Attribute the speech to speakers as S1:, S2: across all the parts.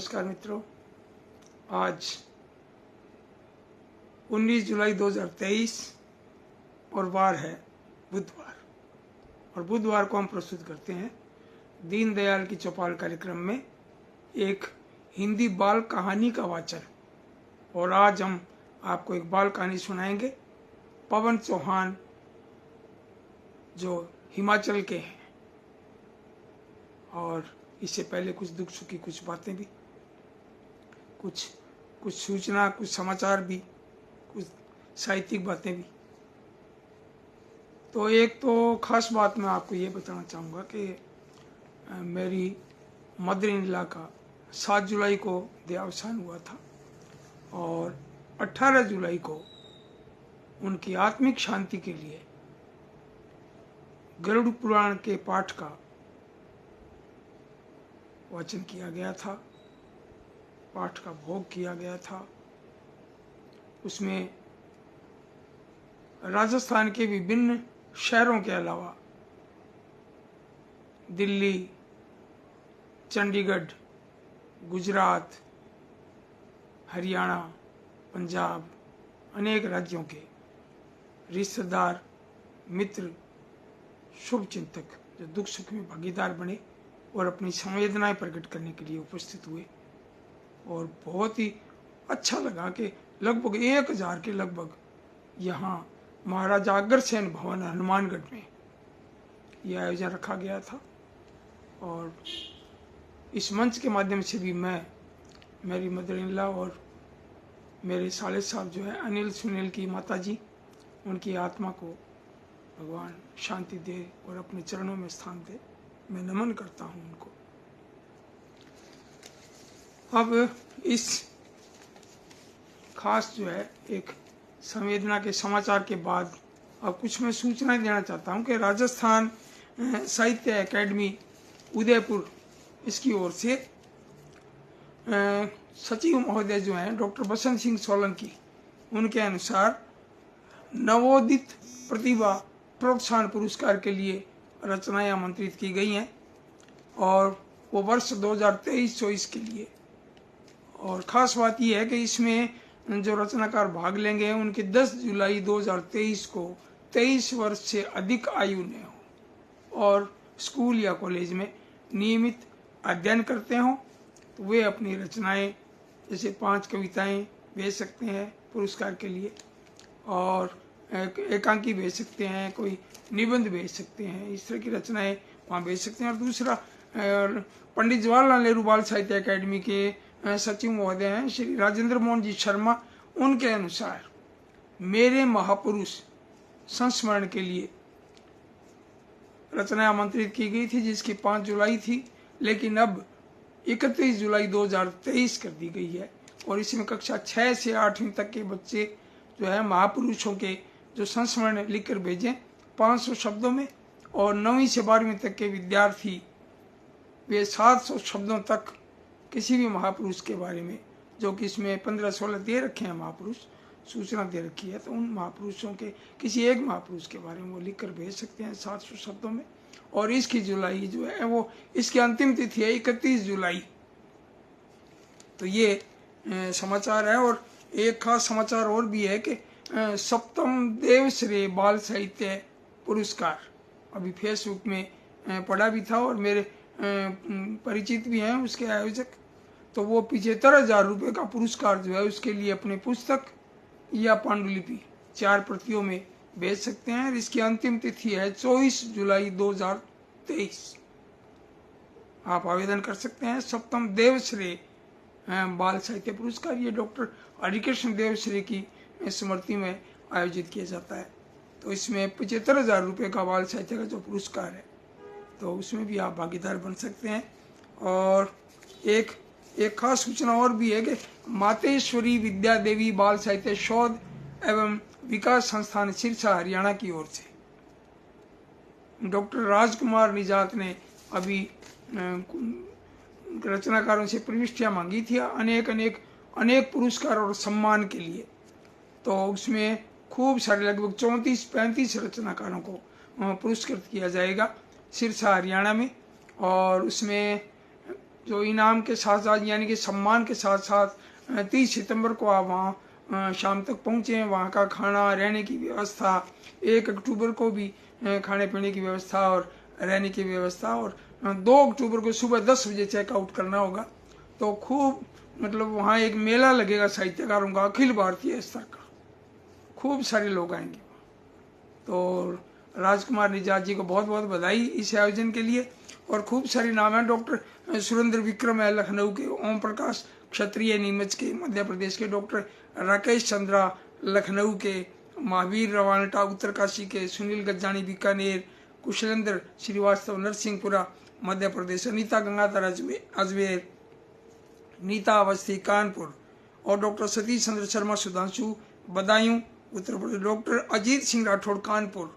S1: नमस्कार मित्रों, आज 19 जुलाई 2023 और वार है बुधवार। और बुधवार को हम प्रस्तुत करते हैं दीनदयाल की चौपाल कार्यक्रम में एक हिंदी बाल कहानी का वाचन। और आज हम आपको एक बाल कहानी सुनाएंगे। पवन चौहान जो हिमाचल के हैं, और इससे पहले कुछ दुख सुख की कुछ बातें भी, कुछ सूचना, कुछ समाचार भी, कुछ साहित्यिक बातें भी। तो एक तो खास बात मैं आपको ये बताना चाहूँगा कि मेरी मदर इन लॉ का 7 जुलाई को देहावसान हुआ था और 18 जुलाई को उनकी आत्मिक शांति के लिए गरुड़ पुराण के पाठ का वाचन किया गया था, पाठ का भोग किया गया था। उसमें राजस्थान के विभिन्न शहरों के अलावा दिल्ली, चंडीगढ़, गुजरात, हरियाणा, पंजाब, अनेक राज्यों के रिश्तेदार, मित्र, शुभचिंतक जो दुख सुख में भागीदार बने और अपनी संवेदनाएं प्रकट करने के लिए उपस्थित हुए। और बहुत ही अच्छा लगा कि लगभग 1000 के लगभग यहाँ महाराजा अग्रसेन भवन हनुमानगढ़ में यह आयोजन रखा गया था। और इस मंच के माध्यम से भी मैं, मेरी मदर इन लॉ और मेरे साले साहब जो है अनिल सुनील की माता जी, उनकी आत्मा को भगवान शांति दे और अपने चरणों में स्थान दे, मैं नमन करता हूं उनको। अब इस खास जो है एक संवेदना के समाचार के बाद अब कुछ मैं सूचनाएं देना चाहता हूं कि राजस्थान साहित्य एकेडमी उदयपुर, इसकी ओर से सचिव महोदय जो हैं डॉक्टर बसंत सिंह सोलंकी, उनके अनुसार नवोदित प्रतिभा प्रोत्साहन पुरस्कार के लिए रचनाएं आमंत्रित की गई हैं और वो वर्ष 2023-24 के लिए। और ख़ास बात यह है कि इसमें जो रचनाकार भाग लेंगे उनके 10 जुलाई 2023 को 23 वर्ष से अधिक आयु ने हो और स्कूल या कॉलेज में नियमित अध्ययन करते हों, तो वे अपनी रचनाएं जैसे 5 कविताएं भेज सकते हैं पुरस्कार के लिए, और एकांकी भेज सकते हैं, कोई निबंध भेज सकते हैं, इस तरह की रचनाएं वहाँ भेज सकते हैं। और दूसरा, पंडित जवाहरलाल नेहरू बाल साहित्य अकादमी के सचिव महोदय हैं श्री राजेंद्र मोहन जी शर्मा, उनके अनुसार मेरे महापुरुष संस्मरण के लिए रचनाएं आमंत्रित की गई थी, जिसकी 5 जुलाई थी, लेकिन अब 31 जुलाई 2023 कर दी गई है। और इसमें कक्षा 6 से 8वीं तक के बच्चे जो है महापुरुषों के जो संस्मरण लिखकर भेजें 500 शब्दों में, और 9वीं से 12वीं तक के विद्यार्थी वे 700 शब्दों तक किसी भी महापुरुष के बारे में, जो कि इसमें 15-16 दे रखे हैं महापुरुष, सूचना दे रखी है, तो उन महापुरुषों के किसी एक महापुरुष के बारे में वो लिखकर भेज सकते हैं 700 शब्दों में। और इसकी जुलाई जो है वो, इसकी अंतिम तिथि है 31 जुलाई। तो ये समाचार है। और एक खास समाचार और भी है कि 7म देवश्रेय बाल साहित्य पुरस्कार अभी फेसबुक में पढ़ा भी था और मेरे परिचित भी हैं उसके आयोजक, तो वो 75,000 रुपये का पुरस्कार जो है उसके लिए अपने पुस्तक या पांडुलिपि 4 प्रतियों में भेज सकते हैं। इसकी अंतिम तिथि है 24 जुलाई 2023। आप आवेदन कर सकते हैं। 7म देवश्रेय बाल साहित्य पुरस्कार ये डॉक्टर हरिकृष्ण देवश्रेय की स्मृति में आयोजित किया जाता है। तो इसमें 75,000 रुपये का बाल साहित्य का जो पुरस्कार है, तो उसमें भी आप भागीदार बन सकते हैं। और एक खास सूचना और भी है कि मातेश्वरी विद्या देवी बाल साहित्य शोध एवं विकास संस्थान सिरसा हरियाणा की ओर से डॉक्टर राजकुमार निजात ने अभी रचनाकारों से प्रविष्टियां मांगी थी अनेक पुरस्कार और सम्मान के लिए। तो उसमें खूब सारे लगभग 34-35 रचनाकारों को पुरस्कृत किया जाएगा सिरसा हरियाणा में। और उसमें जो इनाम के साथ साथ यानी कि सम्मान के साथ साथ 30 सितंबर को आप वहाँ शाम तक पहुँचे हैं। वहाँ का खाना रहने की व्यवस्था, 1 अक्टूबर को भी खाने पीने की व्यवस्था और रहने की व्यवस्था, और 2 अक्टूबर को सुबह 10 बजे चेकआउट करना होगा। तो खूब मतलब वहाँ एक मेला लगेगा साहित्यकारों का, अखिल भारतीय स्तर का, खूब सारे लोग आएंगे। तो राजकुमार निजात जी को बहुत बहुत बधाई इस आयोजन के लिए। और खूब सारे नाम हैं। डॉक्टर सुरेंद्र विक्रम है लखनऊ के, ओम प्रकाश क्षत्रिय नीमच के मध्य प्रदेश के, डॉक्टर राकेश चंद्रा लखनऊ के, महावीर रवानटा उत्तरकाशी के, सुनील गज्जानी बीकानेर, कुशलेंद्र श्रीवास्तव नरसिंहपुरा मध्य प्रदेश, अनीता गंगाधर अजमेर, नीता अवस्थी कानपुर, और डॉक्टर सतीश चंद्र शर्मा सुधांशु बदायूं उत्तर प्रदेश, डॉक्टर अजीत सिंह राठौड़ कानपुर,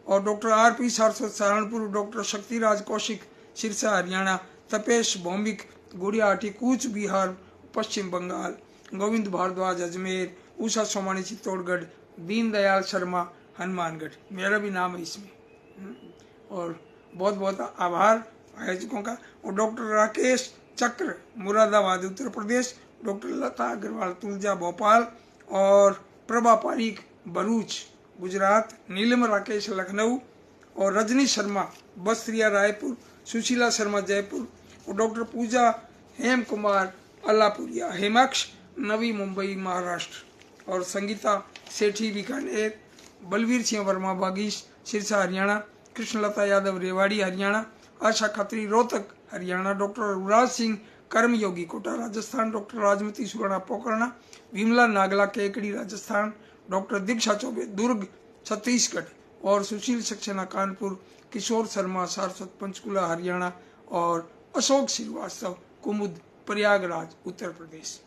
S1: और doctor RP. Saraswat Saharanpur, doctor Shaktiraj Kaushik Sirsa Haryana, Tapesh Bhowmik Guriahati Cooch Behar Paschim Bangal, Govind Bhardwaj Ajmer, Usha Somani Chittorgarh, Deendayal Sharma Hanumangarh, मेरा भी नाम है इसमें। और बहुत बहुत आभार आयोजकों का। और डॉक्टर राकेश चक्र मुरादाबाद उत्तर प्रदेश, डॉक्टर लता अग्रवाल तुलजा भोपाल, और प्रभा पारीक भरूच गुजरात, नीलम राकेश लखनऊ, और रजनी शर्मा बस्तिया रायपुर, सुशीला शर्मा जयपुर, और डॉक्टर पूजा हेम कुमार अल्लापुरिया हेमाक्ष नवी मुंबई महाराष्ट्र, और संगीता सेठी बीकानेर, बलवीर सिंह वर्मा बागीश सिरसा हरियाणा, कृष्णलता यादव रेवाड़ी हरियाणा, आशा खत्री रोहतक हरियाणा, डॉक्टर युवराज सिंह कर्मयोगी कोटा राजस्थान, डॉक्टर राजमती सुवर्णा पोकरणा, विमला नागला केकड़ी राजस्थान, डॉक्टर दीक्षा चौबे दुर्ग छत्तीसगढ़, और सुशील सक्सेना कानपुर, किशोर शर्मा सारस्वत पंचकुला हरियाणा, और अशोक श्रीवास्तव कुमुद प्रयागराज उत्तर प्रदेश।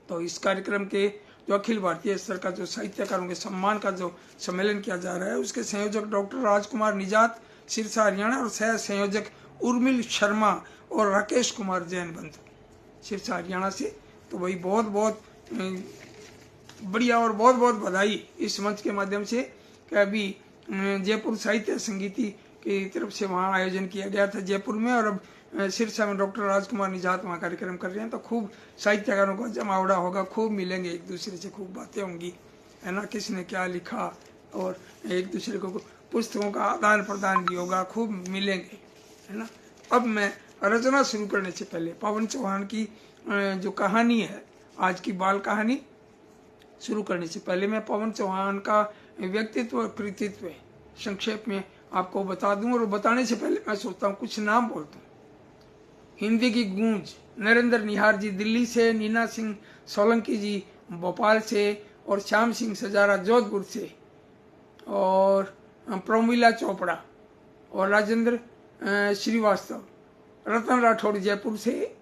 S1: तो इस कार्यक्रम के जो अखिल भारतीय स्तर का जो साहित्यकारों के सम्मान का जो सम्मेलन किया जा रहा है, उसके संयोजक डॉक्टर राजकुमार निजात सिरसा हरियाणा, और सह संयोजक उर्मिल शर्मा और राकेश कुमार जैन बंधु सिरसा हरियाणा से। तो वही बहुत बहुत बढ़िया और बहुत बहुत बधाई इस मंच के माध्यम से कि अभी जयपुर साहित्य संगीति की तरफ से वहाँ आयोजन किया गया था जयपुर में, और अब सिरसा में डॉक्टर राजकुमार निजात वहाँ कार्यक्रम कर रहे हैं। तो खूब साहित्यकारों का जमावड़ा होगा, खूब मिलेंगे एक दूसरे से, खूब बातें होंगी, है ना, किसने क्या लिखा, और एक दूसरे को पुस्तकों का आदान प्रदान भी होगा, खूब मिलेंगे, है ना। अब मैं रचना शुरू करने से पहले पवन चौहान की जो कहानी है, आज की बाल कहानी शुरू करने से पहले मैं पवन चौहान का व्यक्तित्व और कृतित्व संक्षेप में आपको बता दूं। और बताने से पहले मैं सोचता हूँ कुछ नाम बोल दूं। हिंदी की गूंज नरेंद्र निहार जी दिल्ली से, नीना सिंह सोलंकी जी भोपाल से, और श्याम सिंह सजारा जोधपुर से, और प्रमिला चोपड़ा और राजेंद्र श्रीवास्तव रतन राठौड़ जयपुर से,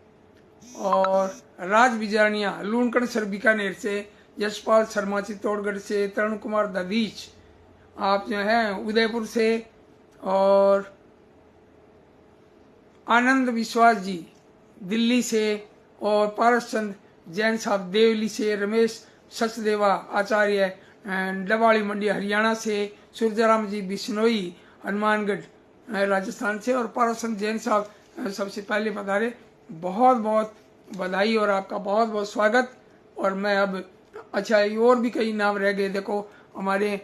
S1: और राज बिजानिया लूणकड़ सर बीकानेर से, यशपाल शर्मा चित्तौड़गढ़ से, तरुण कुमार दधीच आप जो हैं उदयपुर से, और आनंद विश्वास जी दिल्ली से, और पारस चंद जैन साहब देवली से, रमेश सचदेवा आचार्य डबाड़ी मंडी हरियाणा से, सूर्यराम जी बिश्नोई हनुमानगढ़ राजस्थान से, और पारस चंद जैन साहब सबसे पहले पधारे। बहुत बहुत बधाई और आपका बहुत बहुत स्वागत। और मैं अब अच्छा और भी कई नाम रह गए, देखो हमारे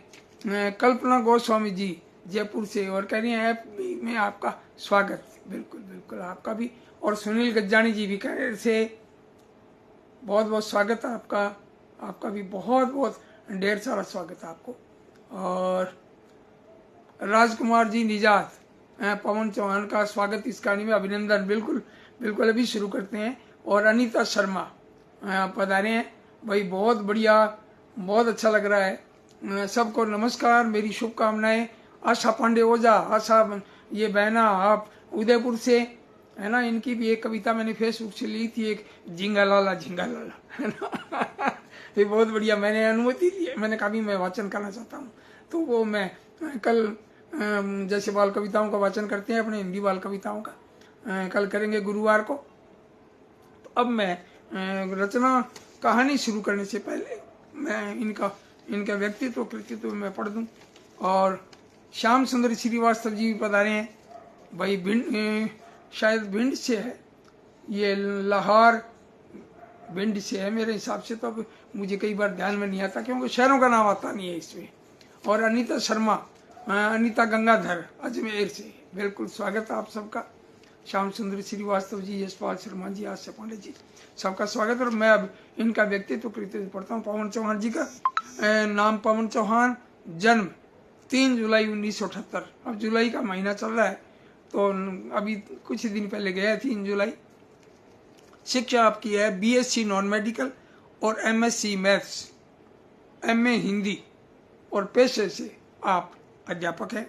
S1: कल्पना गोस्वामी जी जयपुर से, और कह रही हैं ऐप में आपका स्वागत। बिल्कुल बिल्कुल आपका भी। और सुनील गज्जानी जी भी कह रहे से बहुत बहुत स्वागत है आपका, आपका भी बहुत बहुत ढेर सारा स्वागत है आपको। और राजकुमार जी निजात पवन चौहान का स्वागत इस कहानी में, अभिनंदन। बिल्कुल बिल्कुल अभी शुरू करते हैं। और अनीता शर्मा पधारे हैं भाई, बहुत बढ़िया, बहुत अच्छा लग रहा है। सबको नमस्कार, मेरी शुभकामनाएं। आशा पांडे ओझा, आशा ये बहना आप उदयपुर से, है ना, इनकी भी एक कविता मैंने फेसबुक से ली थी, एक झिंगा लाला है ना ये बहुत बढ़िया, मैंने अनुमति दी है, मैंने कहा भी मैं वाचन करना चाहता हूँ। तो वो मैं कल जैसे बाल कविताओं का वाचन करते हैं अपने हिंदी बाल कविताओं का, कल करेंगे गुरुवार को। तो अब मैं रचना कहानी शुरू करने से पहले मैं इनका व्यक्तित्व कृतित्व मैं पढ़ दूं। और श्याम सुंदर श्रीवास्तव जी भी पधारे हैं भाई, भिंड शायद भिंड से है, ये लाहौर भिंड से है मेरे हिसाब से, तो अब मुझे कई बार ध्यान में नहीं आता क्योंकि शहरों का नाम आता नहीं है इसमें। और अनीता शर्मा, अनीता गंगाधर अजमेर से, बिल्कुल स्वागत है आप सबका। श्याम सुंदर श्रीवास्तव जी, यशपाल शर्मा जी, आशा पांडे जी, सबका स्वागत। और मैं अब इनका व्यक्तित्व कृतज्ञ पढ़ता हूँ। पवन चौहान जी का नाम पवन चौहान, जन्म 3 जुलाई 1978। अब जुलाई का महीना चल रहा है तो अभी कुछ दिन पहले गया 3 जुलाई। शिक्षा आपकी है बीएससी नॉन मेडिकल और एमएससी मैथ्स, एमए हिंदी, और पेशे से आप अध्यापक हैं।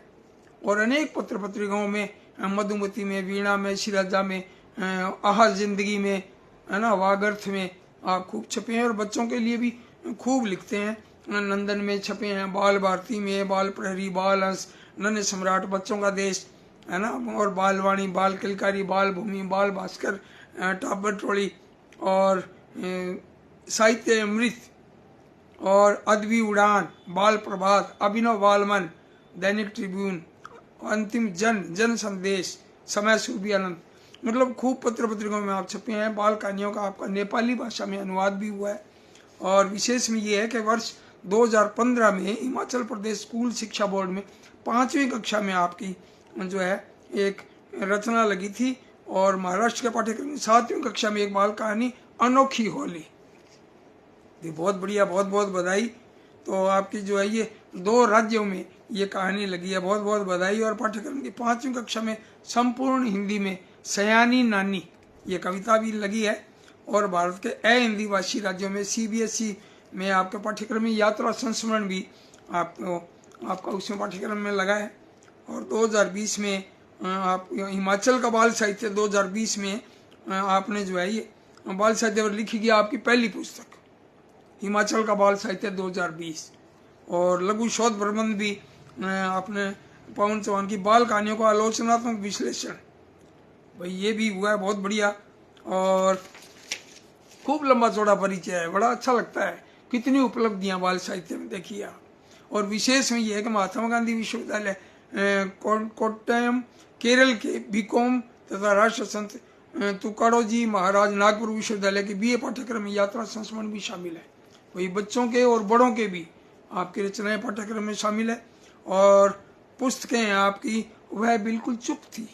S1: और अनेक पत्र पत्रिकाओं में, मधुमती में, वीणा में, शिराजा में, आहा जिंदगी में, है ना, वागर्थ में आप खूब छपे हैं। और बच्चों के लिए भी खूब लिखते हैं। नंदन में छपे हैं, बाल भारती में, बाल प्रहरी, बाल अंश, नन्हे सम्राट, बच्चों का देश, है ना, और बालवाणी, बाल किलकारी, बाल भूमि, बाल भास्कर, टाबर टोली, और साहित्य अमृत, और अदबी उड़ान, बाल प्रभात, अभिनव बालमन, दैनिक ट्रिब्यून, अंतिम जन संदेश, समय सूर्य अनंत, मतलब खूब पत्र पत्रिकाओं में आप छपे हैं। बाल कहानियों का आपका नेपाली भाषा में अनुवाद भी हुआ है। और विशेष में ये है कि वर्ष 2015 में हिमाचल प्रदेश स्कूल शिक्षा बोर्ड में 5वीं कक्षा में आपकी जो है एक रचना लगी थी। और महाराष्ट्र के पाठ्यक्रम में 7वीं कक्षा में एक बाल कहानी अनोखी होली, बहुत बढ़िया, बहुत बहुत बधाई। तो आपकी जो है ये 2 राज्यों में ये कहानी लगी है, बहुत बहुत बधाई। और पाठ्यक्रम की 5वीं कक्षा में संपूर्ण हिंदी में सयानी नानी ये कविता भी लगी है। और भारत के हिंदी भाषी राज्यों में सीबीएसई में आपके पाठ्यक्रम में यात्रा संस्मरण भी आपका उसमें पाठ्यक्रम में लगा है। और 2020 में आप हिमाचल का बाल साहित्य 2020 में आपने जो है ये बाल साहित्य पर लिखी गई आपकी पहली पुस्तक हिमाचल का बाल साहित्य 2020। और लघु शोध प्रबंध भी आपने पवन चौहान की बाल कहानियों का आलोचनात्मक विश्लेषण, भाई ये भी हुआ है, बहुत बढ़िया। और खूब लंबा चौड़ा परिचय है, बड़ा अच्छा लगता है। कितनी उपलब्धियां बाल साहित्य में देखिए आप। और विशेष में यह है कि महात्मा गांधी विश्वविद्यालय कोट्टयम केरल के बीकॉम तथा राष्ट्र संत तुकाड़ोजी महाराज नागपुर विश्वविद्यालय के बीए पाठ्यक्रम में यात्रा संस्मरण भी शामिल है। वही बच्चों के और बड़ों के भी आपकी रचनाएं पाठ्यक्रम में शामिल है। और पुस्तकें आपकी वह बिल्कुल चुप थी,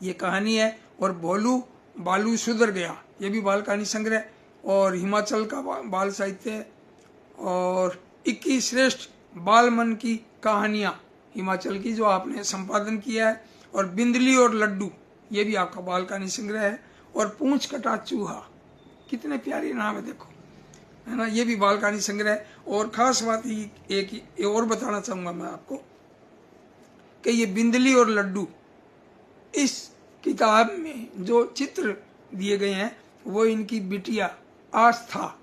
S1: ये कहानी है। और भोलू बालू सुधर गया, ये भी बाल कहानी संग्रह। और हिमाचल का बाल साहित्य है। और 21 श्रेष्ठ बाल मन की कहानियां हिमाचल की जो आपने संपादन किया है। और बिंदली और लड्डू ये भी आपका बाल कहानी संग्रह है। और पूंछ कटा चूहा, कितने प्यारे नाम है देखो, है ना, ये भी बाल कहानी संग्रह है। और खास बात एक और बताना चाहूंगा मैं आपको कि ये बिंदली और लड्डू, इस किताब में जो चित्र दिए गए हैं वो इनकी बिटिया आस्था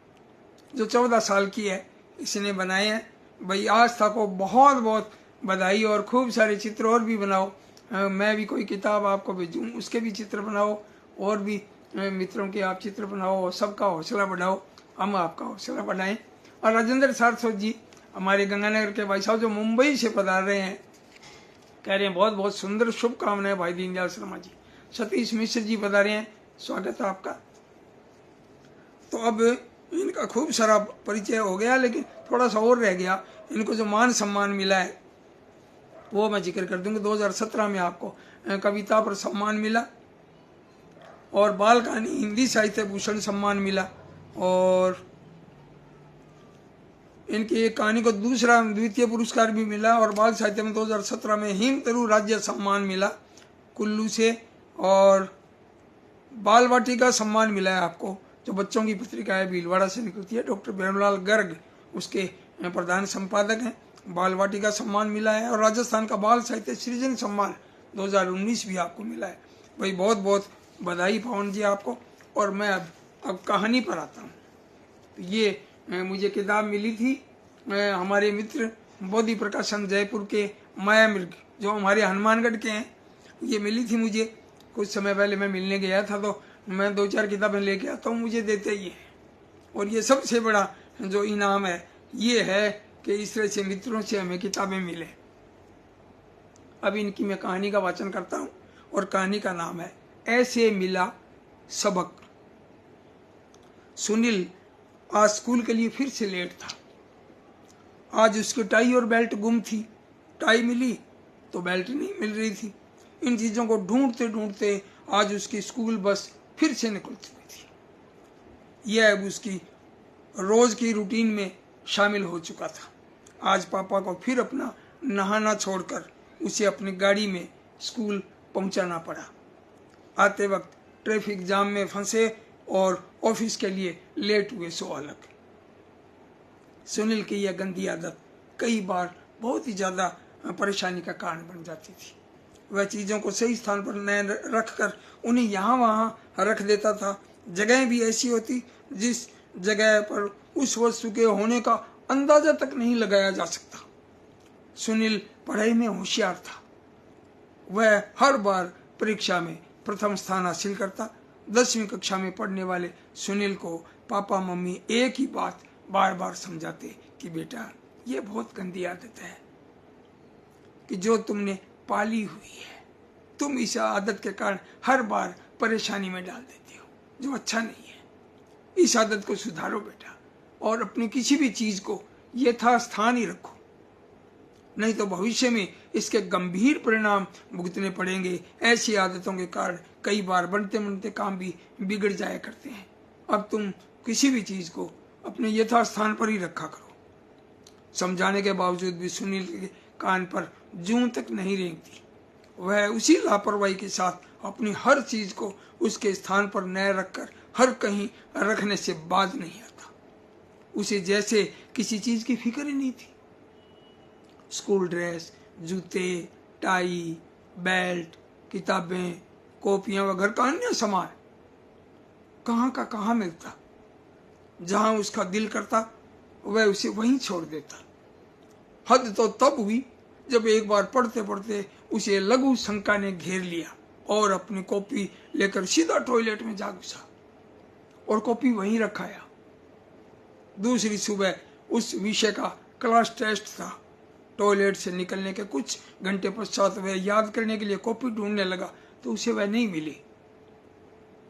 S1: जो 14 साल की है, इसने बनाए हैं। भाई आस्था को बहुत बहुत बधाई। और खूब सारे चित्र और भी बनाओ, मैं भी कोई किताब आपको भेजूँ उसके भी चित्र बनाओ, और भी मित्रों के आप चित्र बनाओ, और सबका हौसला बढ़ाओ, हम आपका हौसला बढ़ाएं। और राजेंद्र सारस्वत जी हमारे गंगानगर के भाई साहब जो मुंबई से पधार रहे हैं, कह रहे हैं बहुत बहुत सुंदर शुभकामनाएं भाई दीनदयाल शर्मा जी। सतीश मिश्र जी पधारे हैं, स्वागत है आपका। तो अब इनका खूब सारा परिचय हो गया, लेकिन थोड़ा सा और रह गया। इनको जो मान सम्मान मिला है वो मैं जिक्र कर दूंगा। 2017 में आपको कविता पर सम्मान मिला, और बाल कहानी हिंदी साहित्य भूषण सम्मान मिला। और इनकी एक कहानी को द्वितीय पुरस्कार भी मिला। और बाल साहित्य में 2017 में हिमतरु राज्य सम्मान मिला कुल्लू से। और बाल वाटिका सम्मान मिला है आपको, जो बच्चों की पत्रिका है, भीलवाड़ा से निकलती है, डॉक्टर बेणुलाल गर्ग उसके प्रधान संपादक हैं। बाल वाटिका सम्मान मिला है। और राजस्थान का बाल साहित्य सृजन सम्मान 2019 भी आपको मिला है। भाई बहुत बहुत बधाई पवन जी आपको। और मैं अब कहानी पर आता हूँ। ये मुझे किताब मिली थी हमारे मित्र बोधि प्रकाशन जयपुर के माया मृग जो हमारे हनुमानगढ़ के हैं, ये मिली थी मुझे कुछ समय पहले। मैं मिलने गया था तो मैं 2-4 किताबें लेके आता हूँ, मुझे देते ही है। और ये सबसे बड़ा जो इनाम है ये है कि इस तरह से मित्रों से हमें किताबें मिले। अब इनकी मैं कहानी का वाचन करता हूँ। और कहानी का नाम है ऐसे मिला सबक। सुनील आज स्कूल के लिए फिर से लेट था। आज उसकी टाई और बेल्ट गुम थी। टाई मिली तो बेल्ट नहीं मिल रही थी। इन चीजों को ढूंढते ढूंढते आज उसकी स्कूल बस फिर से निकल चुकी थी। यह अब उसकी रोज की रूटीन में शामिल हो चुका था। आज पापा को फिर अपना नहाना छोड़कर उसे अपनी गाड़ी में स्कूल पहुंचाना पड़ा। आते वक्त ट्रैफिक जाम में फंसे और ऑफिस के लिए लेट हुए सो अलग। सुनील की यह गंदी आदत कई बार बहुत ही ज्यादा परेशानी का कारण बन जाती थी। वह चीजों को सही स्थान पर न रखकर उन्हें यहाँ वहाँ रख देता था। जगह भी ऐसी होती जिस जगह पर उस वस्तु के होने का अंदाजा तक नहीं लगाया जा सकता। सुनील पढ़ाई में होशियार था। वह हर बार परीक्षा में प्रथम स्थान हासिल करता। 10वीं कक्षा में पढ़ने वाले सुनील को पापा मम्मी एक ही बात बार बार समझाते कि बेटा ये बहुत गंदी आदत है कि जो तुमने पाली हुई है, तुम इस आदत के कारण हर बार परेशानी में डाल देते हो, जो अच्छा नहीं है। इस आदत को सुधारो बेटा और अपनी किसी भी चीज को यथास्थान ही रखो, नहीं तो भविष्य में इसके गंभीर परिणाम भुगतने पड़ेंगे। ऐसी आदतों के कारण कई बार बनते बनते काम भी बिगड़ जाया करते हैं। अब तुम किसी भी चीज को अपने यथास्थान पर ही रखा करो। समझाने के बावजूद भी सुनील के कान पर जूं तक नहीं रेंगती। वह उसी लापरवाही के साथ अपनी हर चीज को उसके स्थान पर न रखकर हर कहीं रखने से बाज नहीं आता। उसे जैसे किसी चीज की फिक्र ही नहीं थी। स्कूल ड्रेस, जूते, टाई, बेल्ट, किताबें, कॉपियां व घर का अन्य सामान कहाँ का कहाँ मिलता। जहां उसका दिल करता वह उसे वहीं छोड़ देता। हद तो तब हुई जब एक बार पढ़ते पढ़ते उसे लघु शंका ने घेर लिया और अपनी कॉपी लेकर सीधा टॉयलेट में जा घुसा और कॉपी वहीं रखाया। दूसरी सुबह उस विषय का क्लास टेस्ट था। टॉयलेट से निकलने के कुछ घंटे पश्चात वह याद करने के लिए कॉपी ढूंढने लगा तो उसे वह नहीं मिली।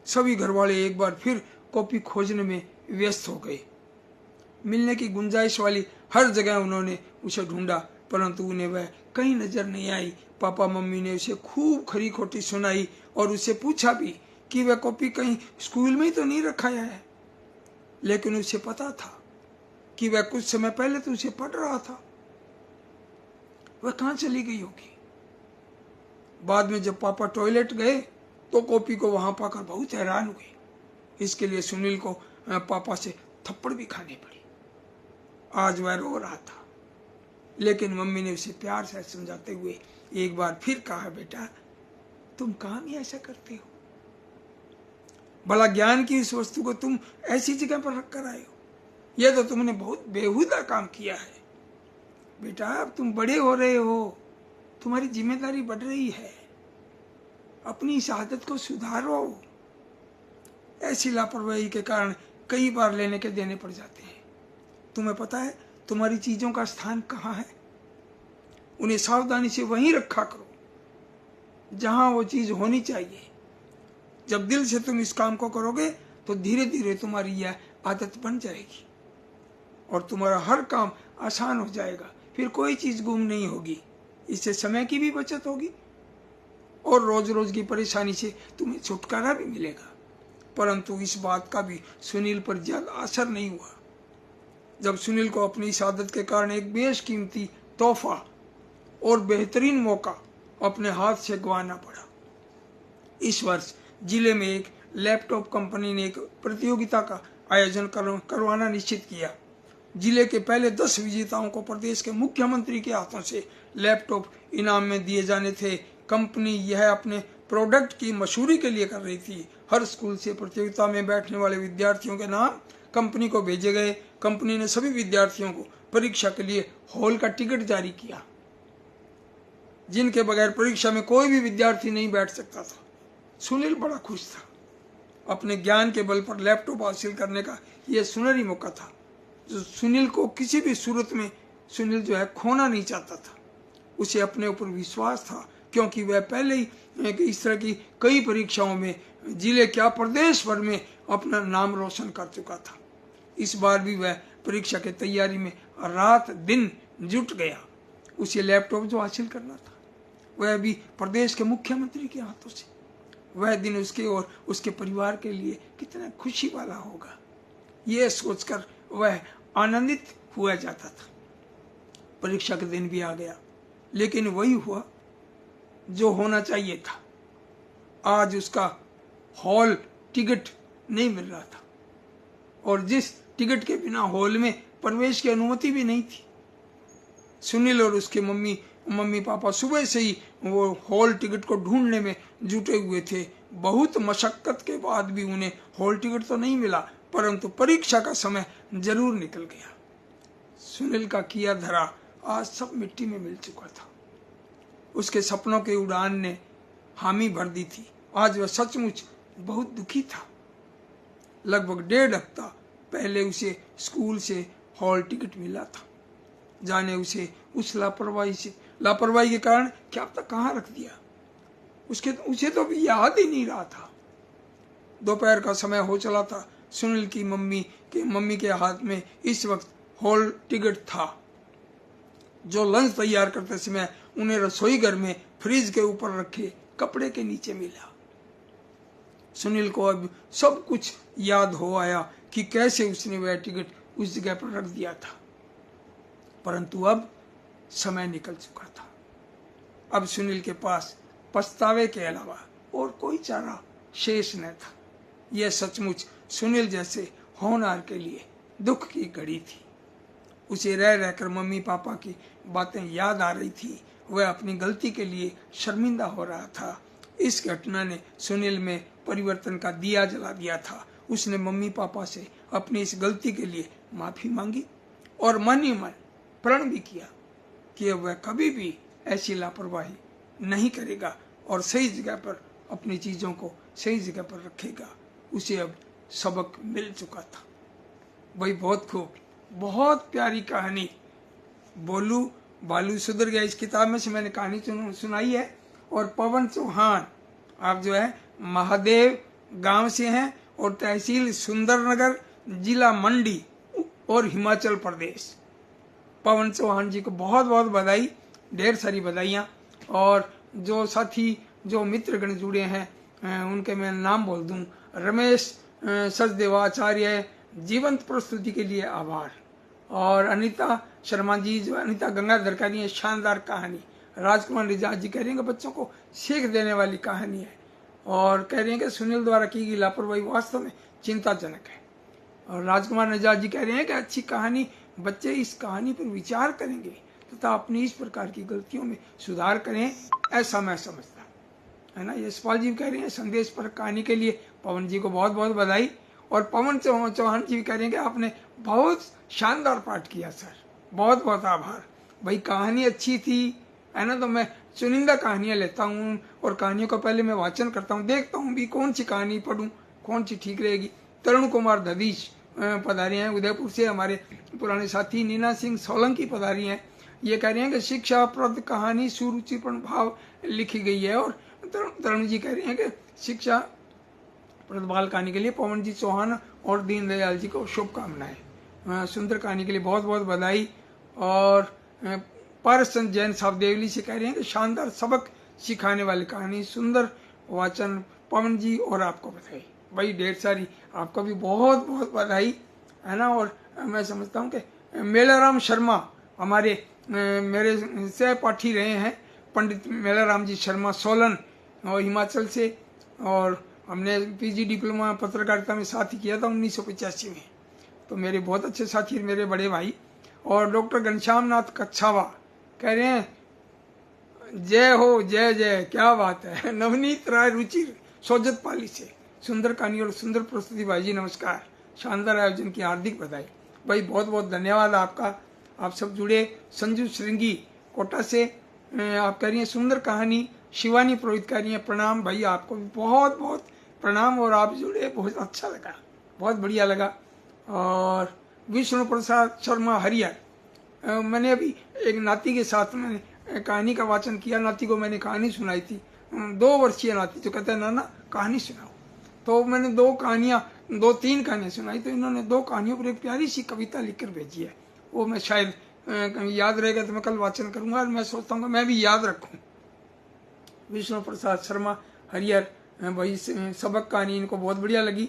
S1: सभी घर वाले एक बार फिर कॉपी खोजने में व्यस्त हो गए। मिलने की गुंजाइश वाली हर जगह उन्होंने उसे ढूंढा, परंतु उन्हें वह कहीं नजर नहीं आई। पापा मम्मी ने उसे खूब खरी खोटी सुनाई और उसे पूछा भी कि वह कॉपी कहीं स्कूल में ही तो नहीं रखाया है। लेकिन उसे पता था कि वह कुछ समय पहले तो उसे पढ़ रहा था। वह कहाँ चली गई होगी। बाद में जब पापा टॉयलेट गए तो कॉपी को वहां पाकर बहुत हैरान हुए। इसके लिए सुनील को पापा से थप्पड़ भी खानी पड़ी। आज वह रो रहा था, लेकिन मम्मी ने उसे प्यार से समझाते हुए एक बार फिर कहा, बेटा तुम काम ही ऐसा करते हो। भला ज्ञान की इस वस्तु को तुम ऐसी जगह पर रख कर आए हो। यह तो तुमने बहुत बेहुदा काम किया है। बेटा अब तुम बड़े हो रहे हो, तुम्हारी जिम्मेदारी बढ़ रही है, अपनी इस आदत को सुधारो। ऐसी लापरवाही के कारण कई बार लेने के देने पड़ जाते हैं। तुम्हें पता है तुम्हारी चीजों का स्थान कहाँ है। उन्हें सावधानी से वहीं रखा करो जहां वो चीज होनी चाहिए। जब दिल से तुम इस काम को करोगे तो धीरे धीरे तुम्हारी यह आदत बन जाएगी और तुम्हारा हर काम आसान हो जाएगा। फिर कोई चीज गुम नहीं होगी। इससे समय की भी बचत होगी और रोज रोज की परेशानी से तुम्हें छुटकारा भी मिलेगा। परंतु इस बात का भी सुनील पर ज्यादा असर नहीं हुआ। जब सुनील को अपनी इस आदत के कारण एक बेशकीमती तोहफा और बेहतरीन मौका अपने हाथ से गंवाना पड़ा। इस वर्ष जिले में एक लैपटॉप कंपनी ने एक प्रतियोगिता का आयोजन करवाना निश्चित किया। जिले के पहले 10 विजेताओं को प्रदेश के मुख्यमंत्री के हाथों से लैपटॉप इनाम में दिए जाने थे। कंपनी यह अपने प्रोडक्ट की मशहूरी के लिए कर रही थी। हर स्कूल से प्रतियोगिता में बैठने वाले विद्यार्थियों के नाम कंपनी को भेजे गए। कंपनी ने सभी विद्यार्थियों को परीक्षा के लिए हॉल का टिकट जारी किया, जिनके बगैर परीक्षा में कोई भी विद्यार्थी नहीं बैठ सकता था। सुनील बड़ा खुश था। अपने ज्ञान के बल पर लैपटॉप हासिल करने का यह सुनहरी मौका था जो सुनील को किसी भी सूरत में सुनील जो है खोना नहीं चाहता था। उसे अपने ऊपर विश्वास था क्योंकि वह पहले ही इस तरह की कई परीक्षाओं में जिले क्या प्रदेश भर में अपना नाम रोशन कर चुका था। इस बार भी वह परीक्षा की तैयारी में रात दिन जुट गया। उसे लैपटॉप जो हासिल करना था वह भी प्रदेश के मुख्यमंत्री के हाथों से। वह दिन उसके और उसके परिवार के लिए कितना खुशी वाला होगा, यह सोचकर वह आनंदित हुआ जाता था। परीक्षा का दिन भी आ गया, लेकिन वही हुआ जो होना चाहिए था। आज उसका हॉल टिकट नहीं मिल रहा था, और जिस टिकट के बिना हॉल में प्रवेश की अनुमति भी नहीं थी। सुनील और उसके मम्मी पापा सुबह से ही वो हॉल टिकट को ढूंढने में जुटे हुए थे। बहुत मशक्कत के बाद भी उन्हें हॉल टिकट तो नहीं मिला, परंतु परीक्षा का समय जरूर निकल गया। सुनील का किया धरा आज सब मिट्टी में मिल चुका था। उसके सपनों के उड़ान ने हामी भर दी थी। आज वह सचमुच बहुत दुखी था। लगभग 1.5 हफ्ता पहले उसे स्कूल से हॉल टिकट मिला था। जाने उसे उस लापरवाही के कारण क्या पता कहाँ रख दिया। उसे तो भी याद ही नहीं रहा था। दोपहर का समय हो चला था। सुनील की मम्मी के हाथ में इस वक्त हॉल टिकट था, जो लंच तैयार करते समय उन्हें रसोई घर में फ्रिज के ऊपर रखे कपड़े के नीचे मिला। सुनील को अब सब कुछ याद हो आया कि कैसे उसने वह टिकट उस जगह पर रख दिया था। परंतु अब समय निकल चुका था। अब सुनील के पास पछतावे के अलावा और कोई चारा शेष न था। यह सचमुच सुनील जैसे होनहार के लिए दुख की घड़ी थी। उसे रह रहकर मम्मी पापा की बातें याद आ रही थी। वह अपनी गलती के लिए शर्मिंदा हो रहा था। इस घटना ने सुनील में परिवर्तन का दिया जला दिया था। उसने मम्मी पापा से अपनी इस गलती के लिए माफी मांगी और मन ही मन प्रण भी किया कि वह कभी भी ऐसी लापरवाही नहीं करेगा और सही जगह पर अपनी चीजों को सही जगह पर रखेगा। उसे अब सबक मिल चुका था। वही बहुत खूब, बहुत प्यारी कहानी बोलू बालू सुधर गया, इस किताब में से मैंने कहानी सुनाई है। और पवन चौहान, आप जो है महादेव गांव से हैं और तहसील सुंदरनगर, जिला मंडी और हिमाचल प्रदेश। पवन चौहान जी को बहुत बहुत बधाई, ढेर सारी बधाइयाँ। और जो साथी जो मित्रगण जुड़े हैं उनके मैं नाम बोल दूं। रमेश सचदेवाचार्य, जीवंत प्रस्तुति के लिए आभार। और अनीता शर्मा जी, जो अनीता गंगाधर कह रही है शानदार कहानी। राजकुमार रिजाज जी कह रही है कि बच्चों को सीख देने वाली कहानी है। और कह रही है कि सुनील द्वारा की गई लापरवाही वास्तव में चिंताजनक है। और राजकुमार निजाज जी कह रहे हैं कि अच्छी कहानी, बच्चे इस कहानी पर विचार करेंगे तथा अपनी इस प्रकार की गलतियों में सुधार करें, ऐसा मैं समझता है ना। यशपाल जी कह रहे हैं संदेश पर कहानी के लिए पवन जी को बहुत बहुत बधाई। और पवन चौहान जी भी कह रहे हैं कि आपने बहुत शानदार पाठ किया सर, बहुत बहुत आभार। भाई कहानी अच्छी थी है ना, तो मैं चुनिंदा कहानियां लेता हूँ और कहानियों का पहले मैं वाचन करता हूँ, देखता हूँ भी कौन सी कहानी पढ़ूं, कौन सी ठीक रहेगी। तरुण कुमार दधीच पधारी हैं उदयपुर से, हमारे पुराने साथी नीना सिंह सोलंकी पधारी हैं। ये कह रहे हैं कि शिक्षाप्रद कहानी सुरुचिपूर्ण भाव लिखी गई है। और तरुण जी कह रहे हैं कि शिक्षा प्रदबाल कहानी के लिए पवन जी चौहान और दीनदयाल जी को शुभकामनाएं। सुंदर कहानी के लिए बहुत बहुत बधाई। और पारसचंद जैन साहब देवली से कह रहे हैं कि शानदार सबक सिखाने वाली कहानी, सुंदर वाचन पवन जी, और आपको बधाई। भाई ढेर सारी आपको भी बहुत बहुत बधाई है ना। और मैं समझता हूँ कि मेलाराम शर्मा हमारे मेरे सहपाठी रहे हैं, पंडित मेलाराम जी शर्मा सोलन और हिमाचल से। और हमने पीजी डिप्लोमा पत्रकारिता में साथ ही किया था 1985 में। तो मेरे बहुत अच्छे साथी, मेरे बड़े भाई। और डॉक्टर घनश्याम नाथ कच्छावा कह रहे हैं जय हो जय जय, क्या बात है। नवनीत राय रुचिर सोजत पाली से, सुंदर कहानी और सुंदर प्रस्तुति भाई जी नमस्कार, शानदार आयोजन की हार्दिक बधाई। भाई बहुत बहुत धन्यवाद आपका, आप सब जुड़े। संजू श्रृंगी कोटा से आप कह रही हैं सुंदर कहानी। शिवानी पुरोहित कह रही हैं प्रणाम भाई, आपको भी बहुत बहुत प्रणाम। और आप जुड़े, बहुत अच्छा लगा, बहुत बढ़िया लगा। और विष्णु प्रसाद शर्मा हरियर, मैंने अभी एक नाती के साथ मैंने कहानी का वाचन किया। नाती को मैंने कहानी सुनाई थी, 2 वर्षीय नाती, जो कहता है नाना कहानी सुनाओ। तो मैंने 2-3 कहानियां सुनाई, तो इन्होंने 2 कहानियों पर एक प्यारी सी कविता लिखकर भेजी है। वो मैं शायद याद रहेगा तो मैं कल वाचन करूंगा, और मैं सोचता हूँ मैं भी याद रखूं। विष्णु प्रसाद शर्मा हरिहर भाई सबक कहानी इनको बहुत बढ़िया लगी।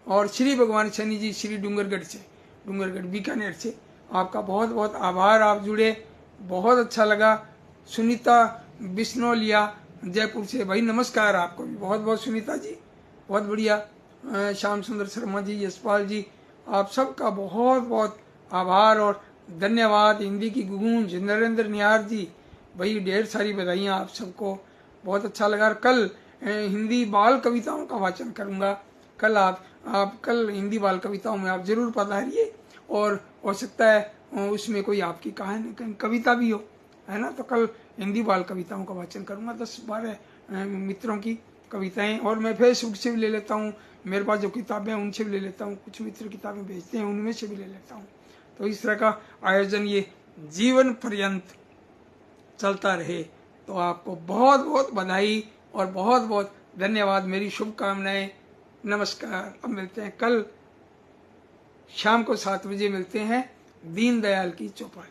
S1: और श्री भगवान शनि जी श्री डूंगरगढ़ बीकानेर से, आपका बहुत बहुत आभार, आप जुड़े, बहुत अच्छा लगा। सुनीता बिश्नोलिया जयपुर से, भाई नमस्कार आपको भी बहुत बहुत सुनीता जी, बहुत बढ़िया। श्याम सुंदर शर्मा जी, यशपाल जी, आप सबका बहुत बहुत आभार और धन्यवाद। हिंदी की गूंज नरेंद्र निहार जी, भाई ढेर सारी बधाइयाँ आप सबको, बहुत अच्छा लगा। कल हिंदी बाल कविताओं का वाचन करूंगा। कल आप कल हिंदी बाल कविताओं में आप जरूर पधारिए, और हो सकता है उसमें कोई आपकी कहानी कविता भी हो, है ना। तो कल हिंदी बाल कविताओं का वाचन करूंगा, 10-12 मित्रों की कविताएं, और मैं फेसबुक से भी ले लेता हूँ, मेरे पास जो किताबें हैं उनसे भी ले लेता हूँ, कुछ मित्र किताबें भेजते हैं उनमें से भी ले लेता हूँ। तो इस तरह का आयोजन ये जीवन पर्यंत चलता रहे। तो आपको बहुत बहुत बधाई और बहुत बहुत धन्यवाद, मेरी शुभकामनाएं। नमस्कार। अब मिलते हैं कल शाम को 7 बजे, मिलते हैं दीनदयाल की चौपाल।